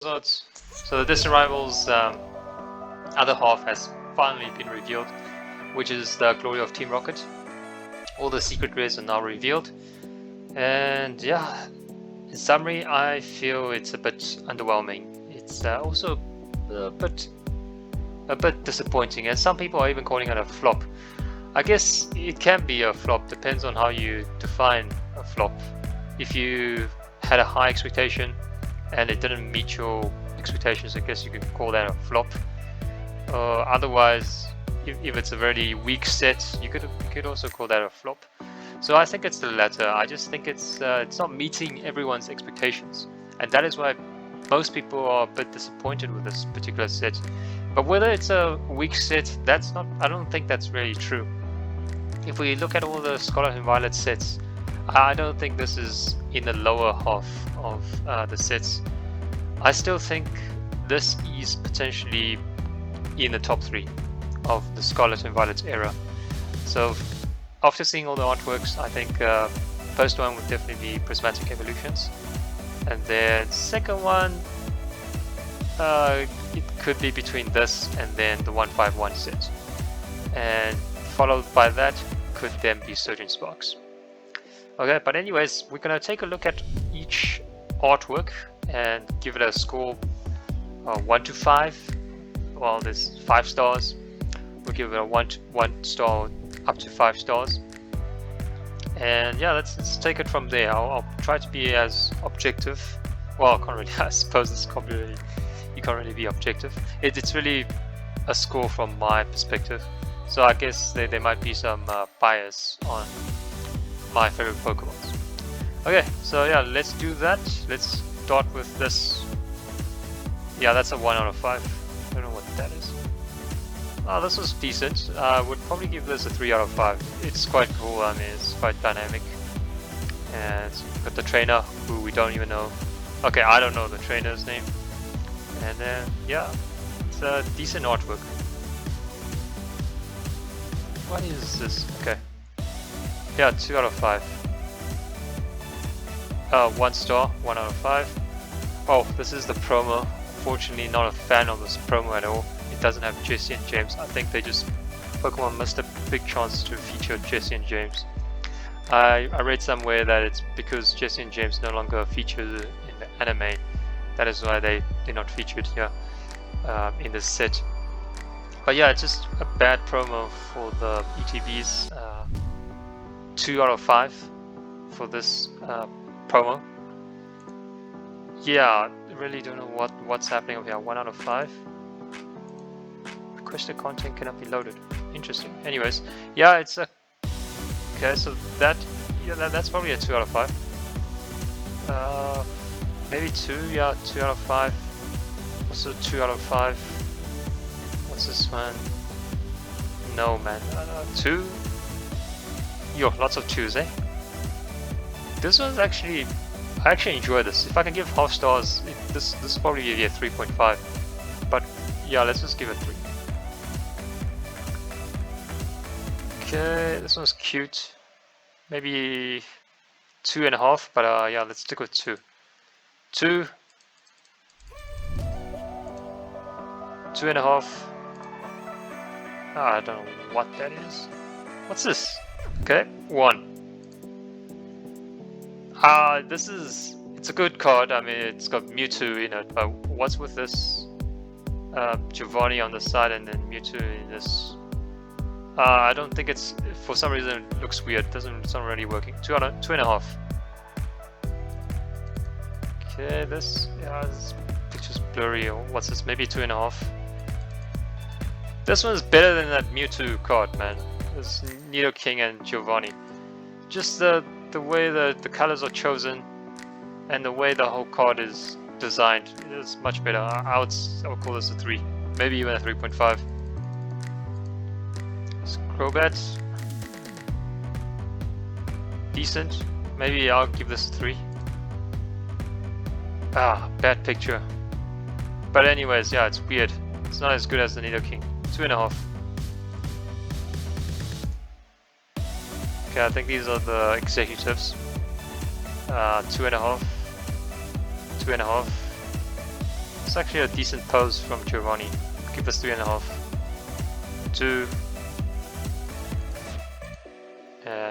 episodes. So the Distant Rivals other half has finally been revealed, which is the glory of Team Rocket. All the secret rares are now revealed, and yeah, in summary, I feel it's a bit underwhelming. It's also a bit disappointing, and some people are even calling it a flop. I guess it can be a flop, depends on how you define a flop. If you had a high expectation and it didn't meet your expectations, I guess you could call that a flop. Otherwise, if it's a very weak set, you could also call that a flop. So I think it's the latter. I just think it's not meeting everyone's expectations, and that is why most people are a bit disappointed with this particular set. But whether it's a weak set, that's not. I don't think that's really true. If we look at all the Scarlet and Violet sets, I don't think this is in the lower half of the sets. I still think this is potentially in the top 3 of the Scarlet and Violet era. So after seeing all the artworks, I think first one would definitely be Prismatic Evolutions, and then second one it could be between this and then the 151 set, and followed by that could then be Surging Sparks. Okay, but anyways, we're gonna take a look at each artwork and give it a score 1 to 5. Well, there's 5 stars. We'll give it a 1 star up to 5 stars. And yeah, let's take it from there. I'll try to be as objective. Well, I can't really. I suppose you can't really be objective. It's really a score from my perspective. So I guess there might be some bias on my favorite Pokemon. Okay, so yeah, let's do that. Let's start with this. Yeah, that's a 1 out of 5. I don't know what that is. Oh, this was decent. I would probably give this a 3 out of 5. It's quite cool. I mean, it's quite dynamic. And it's got the trainer, who we don't even know. Okay, I don't know the trainer's name. And then, yeah, it's a decent artwork. What is this? Okay. Yeah, 2 out of 5. 1 star, 1 out of 5. Oh, this is the promo. Unfortunately, not a fan of this promo at all. It doesn't have Jesse and James. I think Pokemon missed a big chance to feature Jesse and James. I read somewhere that it's because Jesse and James no longer feature in the anime. That is why they're not featured here in this set. But yeah, it's just a bad promo for the ETBs. 2 out of 5 for this promo. Yeah, I really don't know what's happening over here. 1 out of 5. Requested content cannot be loaded. Interesting. Anyways, yeah, it's a okay. So that's probably a 2 out of 5. Maybe 2. Yeah, 2 out of 5. Also 2 out of 5. What's this one? No, man. 2. Yo, lots of 2s, eh? This one's actually, I actually enjoy this. If I can give half stars, this is probably a 3.5. But yeah, let's just give it 3. Okay, this one's cute. Maybe 2.5, but yeah, let's stick with 2. 2. 2.5. I don't know what that is. What's this? Okay, 1. It's a good card. I mean, it's got Mewtwo in it, but what's with this Giovanni on the side and then Mewtwo in this? I don't think it's, for some reason it looks weird. It's not really working. 2.5. Okay, this picture's blurry. Or what's this? Maybe 2.5. This one's better than that Mewtwo card, man. This Nidoking and Giovanni. Just the way the colors are chosen and the way the whole card is designed is much better. I would call this a 3, maybe even a 3.5. Crobat, decent. Maybe I'll give this a 3. Bad picture. But anyways, yeah, it's weird. It's not as good as the Nidoking. 2.5. Okay, I think these are the executives. 2.5. 2.5. It's actually a decent pose from Giovanni. Give us 3.5. 2.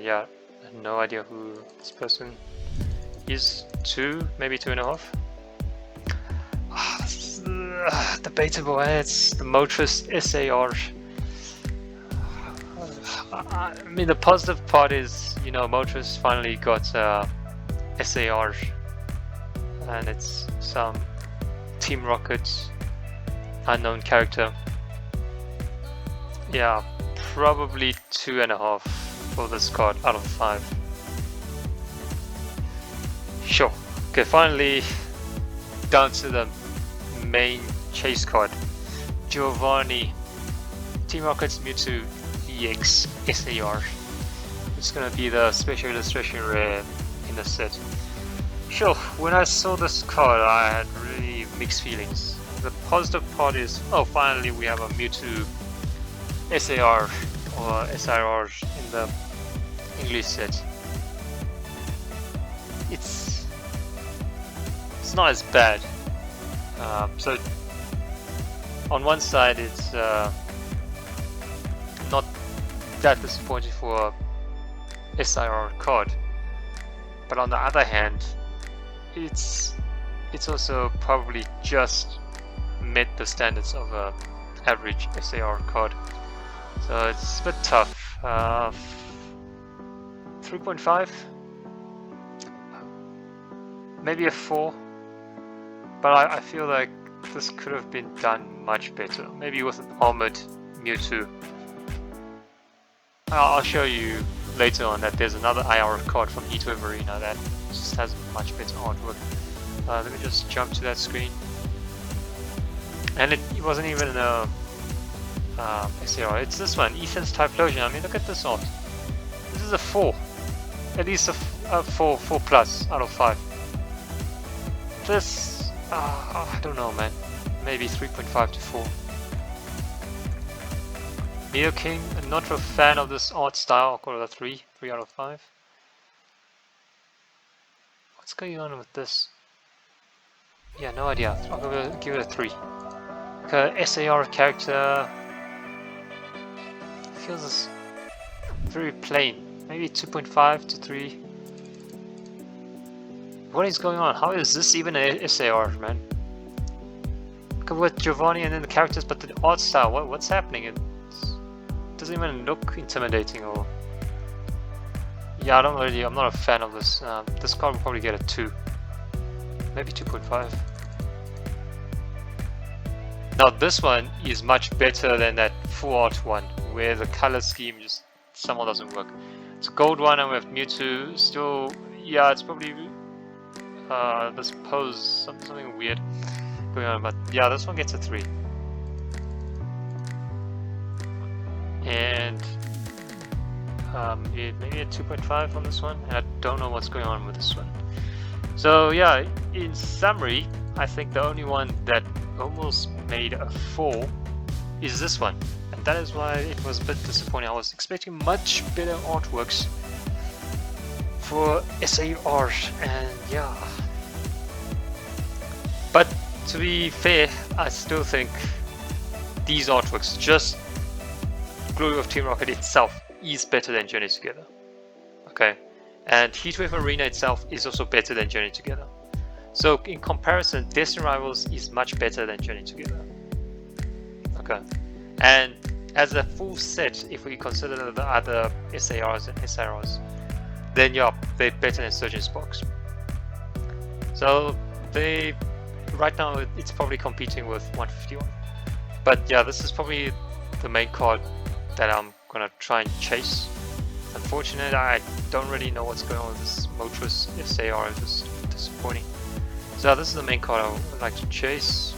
Yeah, no idea who this person is. 2, maybe 2.5. This is, debatable. It's the Motris SAR. I mean, the positive part is, you know, Motris finally got SAR, and it's some Team Rocket unknown character. Yeah, probably 2.5 for this card out of 5. Sure. Okay, finally down to the main chase card. Giovanni, Team Rocket's Mewtwo EX SAR. It's gonna be the special illustration rare in the set. Sure, when I saw this card I had really mixed feelings. The positive part is, oh, finally we have a Mewtwo SAR or SIR in the English set. It's not as bad. So on one side it's not that disappointing for a SIR card, but on the other hand, it's also probably just met the standards of a average SAR card, so it's a bit tough. 3.5, maybe a 4, but I feel like this could have been done much better, maybe with an armored Mewtwo. I'll show you later on that there's another IR card from Heatwave Arena that just has much better artwork. Let me just jump to that screen. And it wasn't even a SAR, it's this one, Ethan's Typhlosion. I mean, look at this art. This is a 4. At least a 4 plus out of 5. This, I don't know, man. Maybe 3.5 to 4. Neo King, I'm not a fan of this art style. I'll call it a 3 out of 5. What's going on with this? Yeah, no idea. I'll give it a 3. Okay, SAR character feels very plain. Maybe 2.5 to 3. What is going on? How is this even a SAR, man? Look at what Giovanni and then the characters, but the art style. What's happening? It doesn't even look intimidating, or yeah, I'm not a fan of this. This card will probably get a 2, maybe 2.5. Now this one is much better than that full art one, where the color scheme just somehow doesn't work. It's a gold one, and we have Mewtwo. Still, yeah, it's probably this pose, something weird going on, but yeah, this one gets a 3. And maybe a 2.5 on this one. I don't know what's going on with this one. So yeah, in summary, I think the only one that almost made a 4 is this one, and that is why it was a bit disappointing. I was expecting much better artworks for SAR, and yeah. But to be fair, I still think these artworks, just Glory of Team Rocket itself, is better than Journey Together. Okay, and Heatwave Arena itself is also better than Journey Together. So in comparison, Destined Rivals is much better than Journey Together. Okay, and as a full set, if we consider the other SARs and SRs, then yeah, they're better than Surgeon's Box. So they, right now it's probably competing with 151. But yeah, this is probably the main card that I'm gonna try and chase. Unfortunately, I don't really know what's going on with this Motris SAR, it's just disappointing. So this is the main card I would like to chase.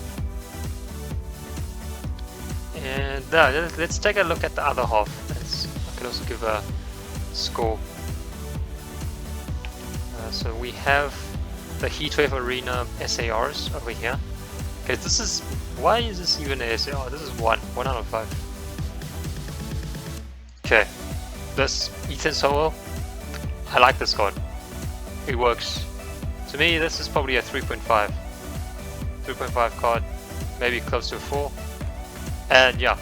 And let's take a look at the other half. I can also give a score. So we have the Heatwave Arena SARs over here. Okay, this is, why is this even a SAR? This is 1 out of 5. Okay, this Ethan Solo, I like this card. It works. To me, this is probably a 3.5. 3.5 card, maybe close to a 4. And yeah,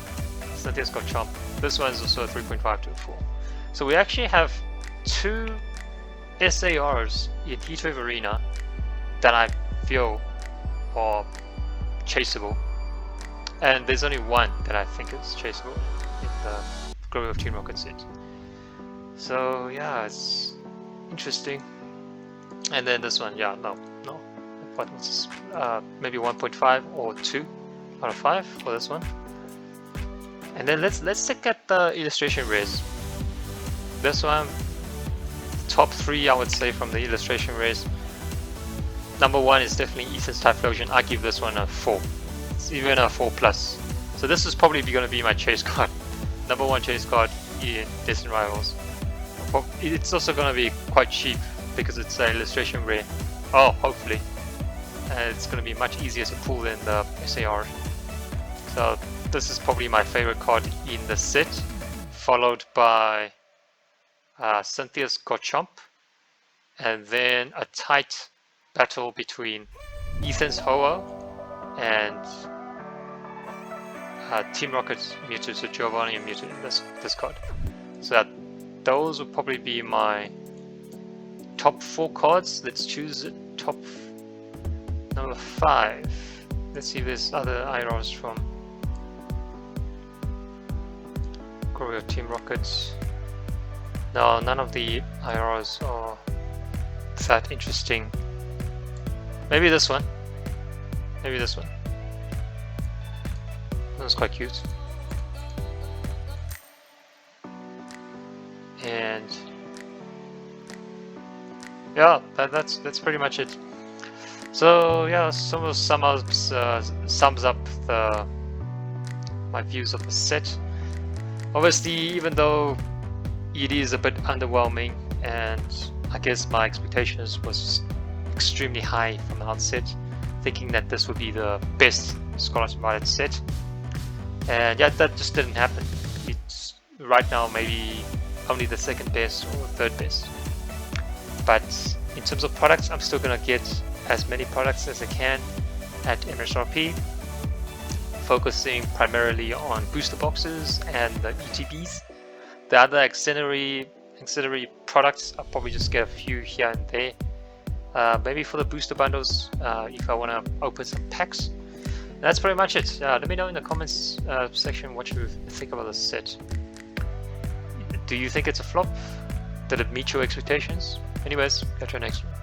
Cynthia's got Chomp. This one's also a 3.5 to a 4. So we actually have 2 SARs in Heatwave Arena that I feel are chaseable. And there's only one that I think is chaseable in the Glory of Team Rocket set. So yeah, it's interesting. And then this one, yeah, no. What was this? Maybe 1.5 or 2 out of 5 for this one. And then let's look at the illustration rares. This one, top 3 I would say from the illustration rares. Number 1 is definitely Ethan's Typhlosion. I give this one a 4. It's even a 4+. So this is probably going to be my chase card. Number 1 chase card in Destined Rivals. It's also going to be quite cheap because it's an illustration rare. Oh, hopefully. It's going to be much easier to pull than the SAR. So this is probably my favorite card in the set, followed by Cynthia's Garchomp, and then a tight battle between Ethan's Ho-Oh and Team Rocket's Mewtwo, so Giovanni and Mewtwo in this card. So those will probably be my top 4 cards. Let's choose top number 5. Let's see if there's other IRs from Glory of Team Rockets. No, none of the IRs are that interesting. Maybe this one. Maybe this one. That's quite cute. And yeah, that's pretty much it. So yeah, some of sums up my views of the set. Obviously, even though it is a bit underwhelming, and I guess my expectations was extremely high from the outset, thinking that this would be the best Scarlet and Violet set, and yeah, that just didn't happen. It's right now maybe only the second best or third best. But in terms of products, I'm still gonna get as many products as I can at MSRP, focusing primarily on booster boxes and the ETBs. The other auxiliary products, I'll probably just get a few here and there. Maybe for the booster bundles, if I want to open some packs. That's pretty much it. Let me know in the comments section what you think about this set. Do you think it's a flop? Did it meet your expectations? Anyways, catch you next one.